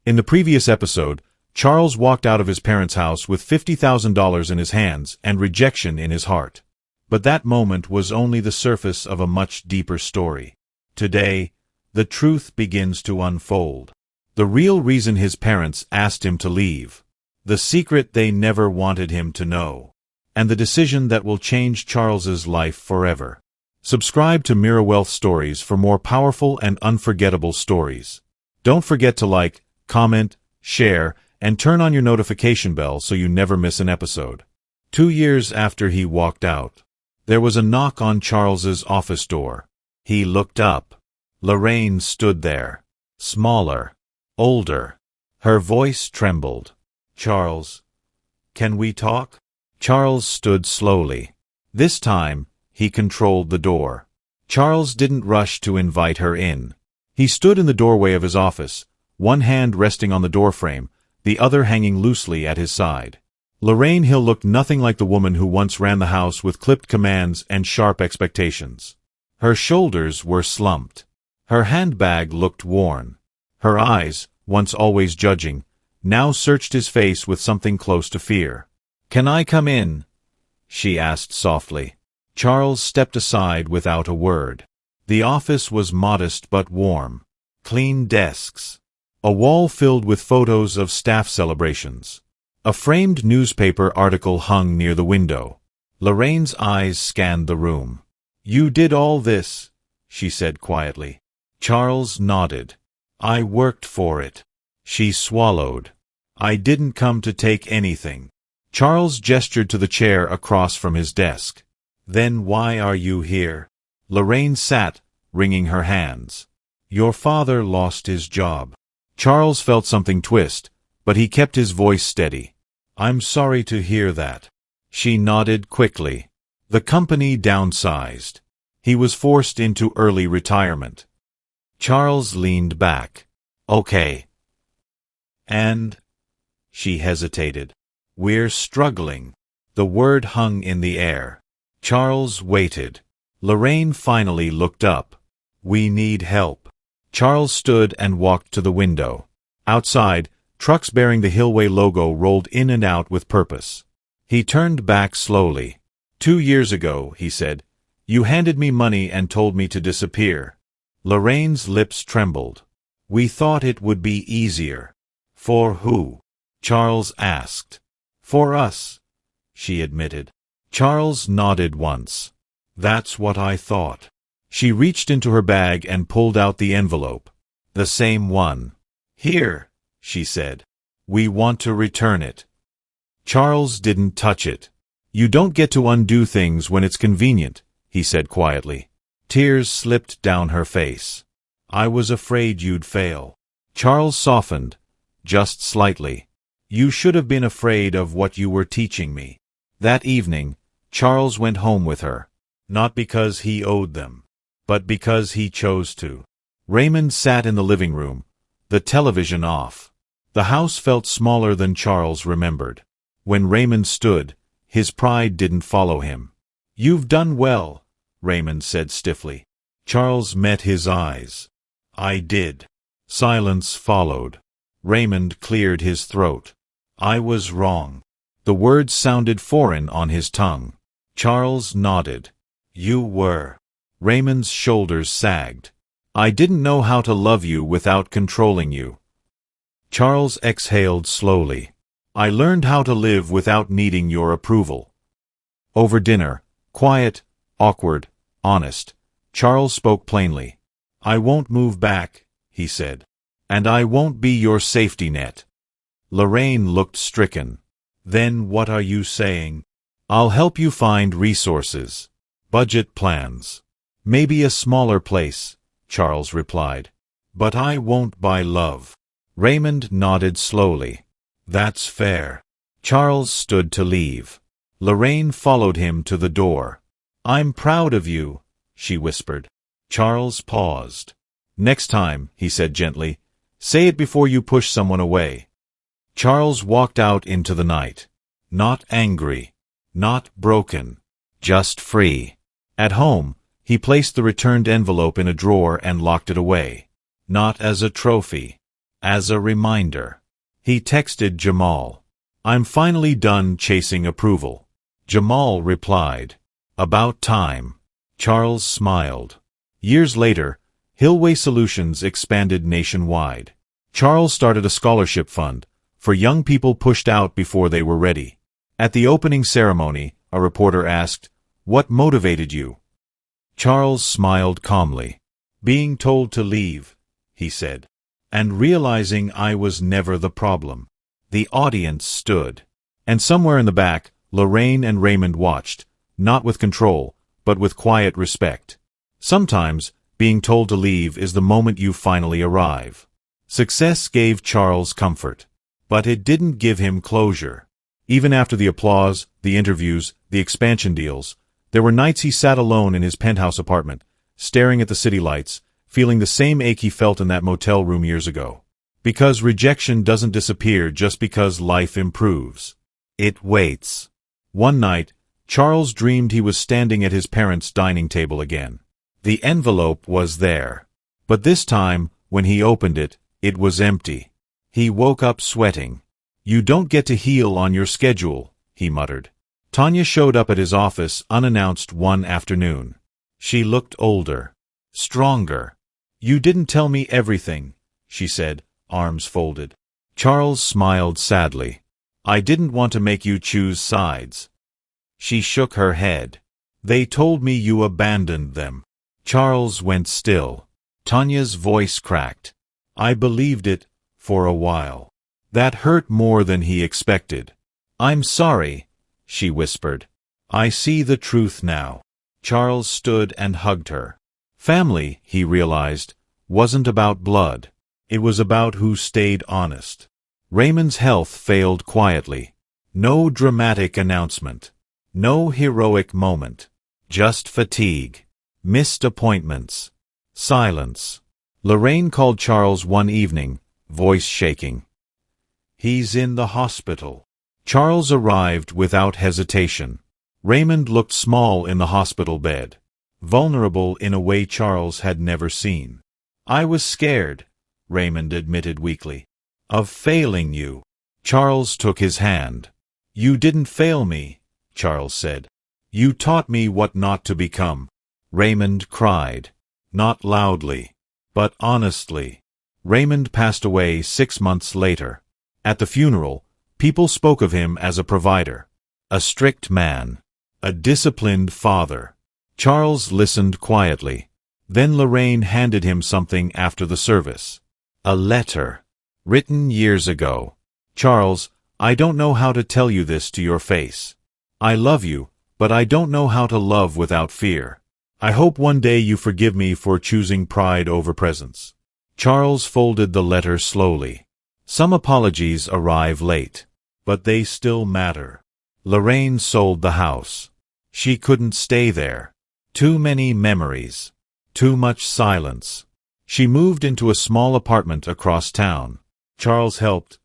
In the previous episode, Charles walked out of his parents' house with $50,000 in his hands and rejection in his heart. But that moment was only the surface of a much deeper story. Today, the truth begins to unfold. The real reason his parents asked him to leave. The secret they never wanted him to know. And the decision that will change Charles's life forever. Subscribe to Mirror Wealth Stories for more powerful and unforgettable stories. Don't forget to like, comment, share, and turn on your notification bell so you never miss an episode. 2 years after he walked out, there was a knock on Charles's office door. He looked up. Lorraine stood there. Smaller. Older. Her voice trembled. "Charles, can we talk?" Charles stood slowly. This time, he controlled the door. Charles didn't rush to invite her in. He stood in the doorway of his office, one hand resting on the doorframe, the other hanging loosely at his side. Lorraine Hill looked nothing like the woman who once ran the house with clipped commands and sharp expectations. Her shoulders were slumped. Her handbag looked worn. Her eyes, once always judging, now searched his face with something close to fear. "Can I come in?" she asked softly. Charles stepped aside without a word. The office was modest but warm. Clean desks. A wall filled with photos of staff celebrations. A framed newspaper article hung near the window. Lorraine's eyes scanned the room. "You did all this," she said quietly. Charles nodded. "I worked for it." She swallowed. "I didn't come to take anything." Charles gestured to the chair across from his desk. "Then why are you here?" Lorraine sat, wringing her hands. "Your father lost his job." Charles felt something twist, but he kept his voice steady. "I'm sorry to hear that." She nodded quickly. The company downsized. He was forced into early retirement. Charles leaned back. "Okay. And?" She hesitated. "We're struggling." The word hung in the air. Charles waited. Lorraine finally looked up. "We need help." Charles stood and walked to the window. Outside, trucks bearing the Hillway logo rolled in and out with purpose. He turned back slowly. "2 years ago," he said, "you handed me money and told me to disappear." Lorraine's lips trembled. "We thought it would be easier." "For who?" Charles asked. "For us," she admitted. Charles nodded once. "That's what I thought." She reached into her bag and pulled out the envelope. "The same one." "Here," she said. "We want to return it." Charles didn't touch it. "You don't get to undo things when it's convenient," he said quietly. Tears slipped down her face. "I was afraid you'd fail." Charles softened, just slightly. "You should have been afraid of what you were teaching me." That evening, Charles went home with her. Not because he owed them, but because he chose to. Raymond sat in the living room, the television off. The house felt smaller than Charles remembered. When Raymond stood, his pride didn't follow him. "You've done well," Raymond said stiffly. Charles met his eyes. "I did." Silence followed. Raymond cleared his throat. "I was wrong." The words sounded foreign on his tongue. Charles nodded. "You were." Raymond's shoulders sagged. "I didn't know how to love you without controlling you." Charles exhaled slowly. "I learned how to live without needing your approval." Over dinner, quiet, awkward, honest, Charles spoke plainly. "I won't move back," he said. "And I won't be your safety net." Lorraine looked stricken. "Then what are you saying?" "I'll help you find resources. Budget plans. Maybe a smaller place," Charles replied. "But I won't buy love." Raymond nodded slowly. "That's fair." Charles stood to leave. Lorraine followed him to the door. "I'm proud of you," she whispered. Charles paused. "Next time," he said gently, "say it before you push someone away." Charles walked out into the night. Not angry. Not broken. Just free. At home, he placed the returned envelope in a drawer and locked it away. Not as a trophy. As a reminder, he texted Jamal, "I'm finally done chasing approval." Jamal replied, "About time." Charles smiled. Years later, Hillway Solutions expanded nationwide. Charles started a scholarship fund for young people pushed out before they were ready. At the opening ceremony, a reporter asked, "What motivated you?" Charles smiled calmly. "Being told to leave," he said, "and realizing I was never the problem." The audience stood. And somewhere in the back, Lorraine and Raymond watched, not with control, but with quiet respect. Sometimes, being told to leave is the moment you finally arrive. Success gave Charles comfort, but it didn't give him closure. Even after the applause, the interviews, the expansion deals, there were nights he sat alone in his penthouse apartment, staring at the city lights, feeling the same ache he felt in that motel room years ago. Because rejection doesn't disappear just because life improves. It waits. One night, Charles dreamed he was standing at his parents' dining table again. The envelope was there. But this time, when he opened it, it was empty. He woke up sweating. "You don't get to heal on your schedule," he muttered. Tanya showed up at his office unannounced one afternoon. She looked older, stronger. "You didn't tell me everything," she said, arms folded. Charles smiled sadly. "I didn't want to make you choose sides." She shook her head. "They told me you abandoned them." Charles went still. Tanya's voice cracked. "I believed it, for a while. That hurt more than he expected." "I'm sorry," she whispered. "I see the truth now." Charles stood and hugged her. Family, he realized, wasn't about blood. It was about who stayed honest. Raymond's health failed quietly. No dramatic announcement. No heroic moment. Just fatigue. Missed appointments. Silence. Lorraine called Charles one evening, voice shaking. "He's in the hospital." Charles arrived without hesitation. Raymond looked small in the hospital bed, vulnerable in a way Charles had never seen. "I was scared," Raymond admitted weakly, "of failing you." Charles took his hand. "You didn't fail me," Charles said. "You taught me what not to become." Raymond cried. Not loudly, but honestly. Raymond passed away 6 months later. At the funeral, people spoke of him as a provider, a strict man, a disciplined father. Charles listened quietly. Then Lorraine handed him something after the service. A letter, written years ago. "Charles, I don't know how to tell you this to your face. I love you, but I don't know how to love without fear. I hope one day you forgive me for choosing pride over presence." Charles folded the letter slowly. Some apologies arrive late, but they still matter. Lorraine sold the house. She couldn't stay there. Too many memories. Too much silence. She moved into a small apartment across town. Charles helped,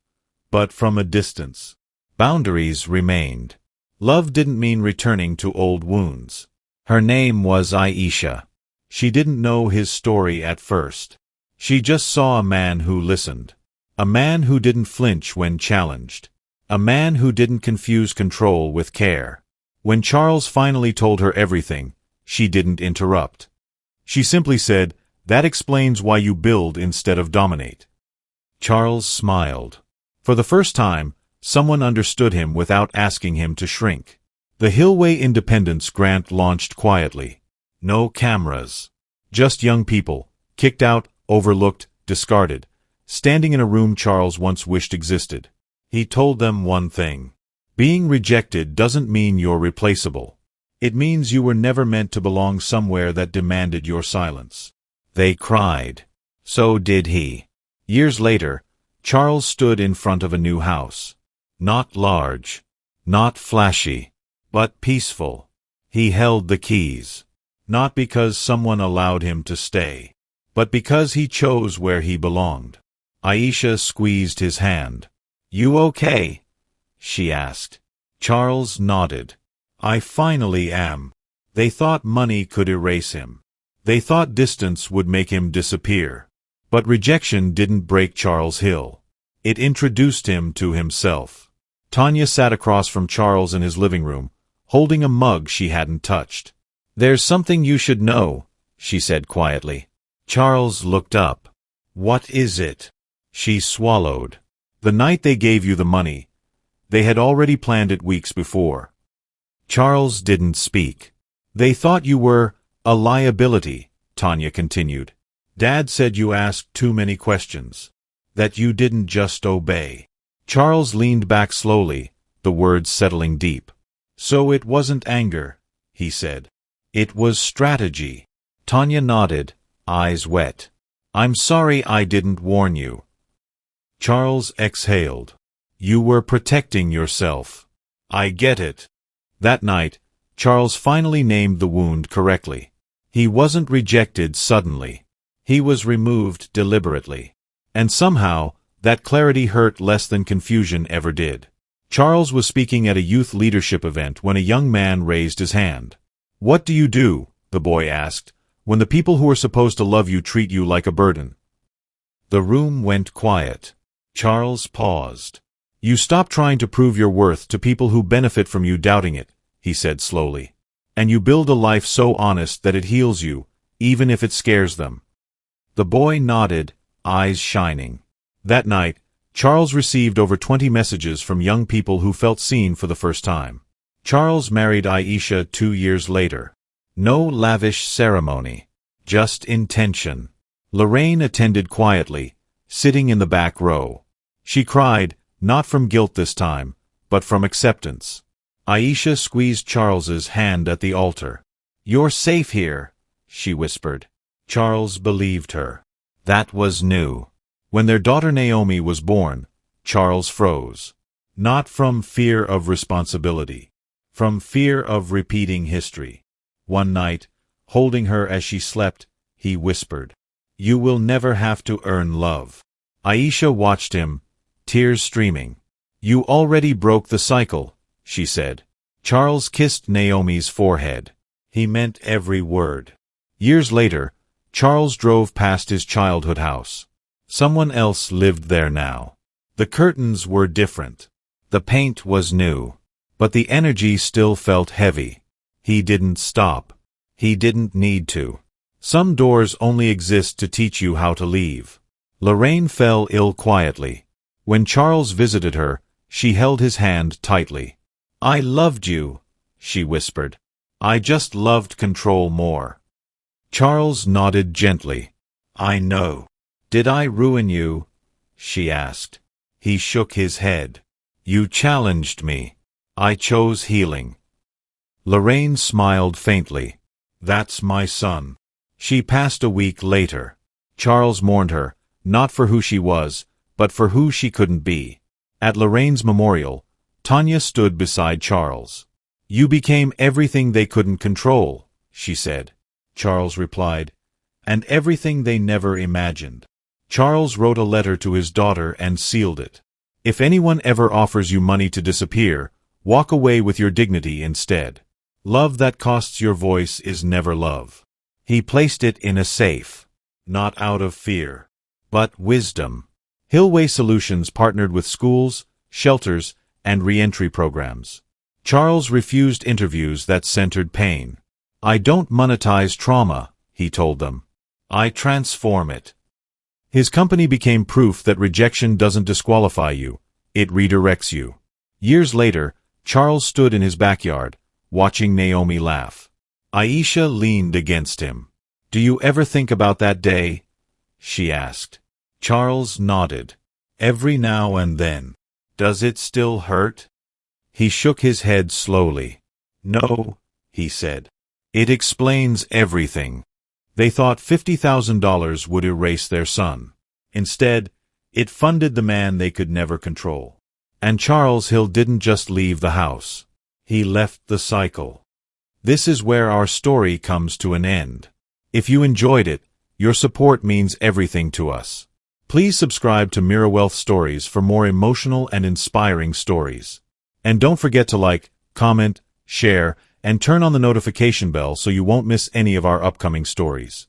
but from a distance. Boundaries remained. Love didn't mean returning to old wounds. Her name was Aisha. She didn't know his story at first. She just saw a man who listened. A man who didn't flinch when challenged. A man who didn't confuse control with care. When Charles finally told her everything, she didn't interrupt. She simply said, "That explains why you build instead of dominate." Charles smiled. For the first time, someone understood him without asking him to shrink. The Hillway Independence Grant launched quietly. No cameras. Just young people, kicked out, overlooked, discarded, standing in a room Charles once wished existed. He told them one thing. Being rejected doesn't mean you're replaceable. It means you were never meant to belong somewhere that demanded your silence. They cried. So did he. Years later, Charles stood in front of a new house. Not large, not flashy, but peaceful. He held the keys. Not because someone allowed him to stay, but because he chose where he belonged. Aisha squeezed his hand. "You okay?" she asked. Charles nodded. "I finally am." They thought money could erase him. They thought distance would make him disappear. But rejection didn't break Charles Hill. It introduced him to himself. Tanya sat across from Charles in his living room, holding a mug she hadn't touched. "There's something you should know," she said quietly. Charles looked up. "What is it?" She swallowed. "The night they gave you the money, they had already planned it weeks before." Charles didn't speak. "They thought you were a liability," Tanya continued. "Dad said you asked too many questions. That you didn't just obey." Charles leaned back slowly, the words settling deep. "So it wasn't anger," he said. "It was strategy." Tanya nodded, eyes wet. "I'm sorry I didn't warn you." Charles exhaled. "You were protecting yourself." "I get it." That night, Charles finally named the wound correctly. He wasn't rejected suddenly. He was removed deliberately. And somehow, that clarity hurt less than confusion ever did. Charles was speaking at a youth leadership event when a young man raised his hand. "What do you do," the boy asked, "when the people who are supposed to love you treat you like a burden?" The room went quiet. Charles paused. "You stop trying to prove your worth to people who benefit from you doubting it," he said slowly. "And you build a life so honest that it heals you, even if it scares them." The boy nodded, eyes shining. That night, Charles received over 20 messages from young people who felt seen for the first time. Charles married Aisha 2 years later. No lavish ceremony. Just intention. Lorraine attended quietly, sitting in the back row. She cried, not from guilt this time, but from acceptance. Aisha squeezed Charles's hand at the altar. "You're safe here," she whispered. Charles believed her. That was new. When their daughter Naomi was born, Charles froze. Not from fear of responsibility. From fear of repeating history. One night, holding her as she slept, he whispered, "You will never have to earn love." Aisha watched him, tears streaming. "You already broke the cycle," she said. Charles kissed Naomi's forehead. He meant every word. Years later, Charles drove past his childhood house. Someone else lived there now. The curtains were different. The paint was new. But the energy still felt heavy. He didn't stop. He didn't need to. Some doors only exist to teach you how to leave. Lorraine fell ill quietly. When Charles visited her, she held his hand tightly. "I loved you," she whispered. "I just loved control more." Charles nodded gently. "I know." "Did I ruin you?" she asked. He shook his head. "You challenged me. I chose healing." Lorraine smiled faintly. "That's my son." She passed a week later. Charles mourned her, not for who she was, but for who she couldn't be. At Lorraine's memorial, Tanya stood beside Charles. "You became everything they couldn't control," she said. Charles replied, "and everything they never imagined." Charles wrote a letter to his daughter and sealed it. "If anyone ever offers you money to disappear, walk away with your dignity instead. Love that costs your voice is never love." He placed it in a safe. Not out of fear, but wisdom. Hillway Solutions partnered with schools, shelters, and re-entry programs. Charles refused interviews that centered pain. "I don't monetize trauma," he told them. "I transform it." His company became proof that rejection doesn't disqualify you, it redirects you. Years later, Charles stood in his backyard, watching Naomi laugh. Aisha leaned against him. "Do you ever think about that day?" she asked. Charles nodded. "Every now and then." "Does it still hurt?" He shook his head slowly. "No," he said. "It explains everything." They thought $50,000 would erase their son. Instead, it funded the man they could never control. And Charles Hill didn't just leave the house. He left the cycle. This is where our story comes to an end. If you enjoyed it, your support means everything to us. Please subscribe to Mira Wealth Stories for more emotional and inspiring stories. And don't forget to like, comment, share, and turn on the notification bell so you won't miss any of our upcoming stories.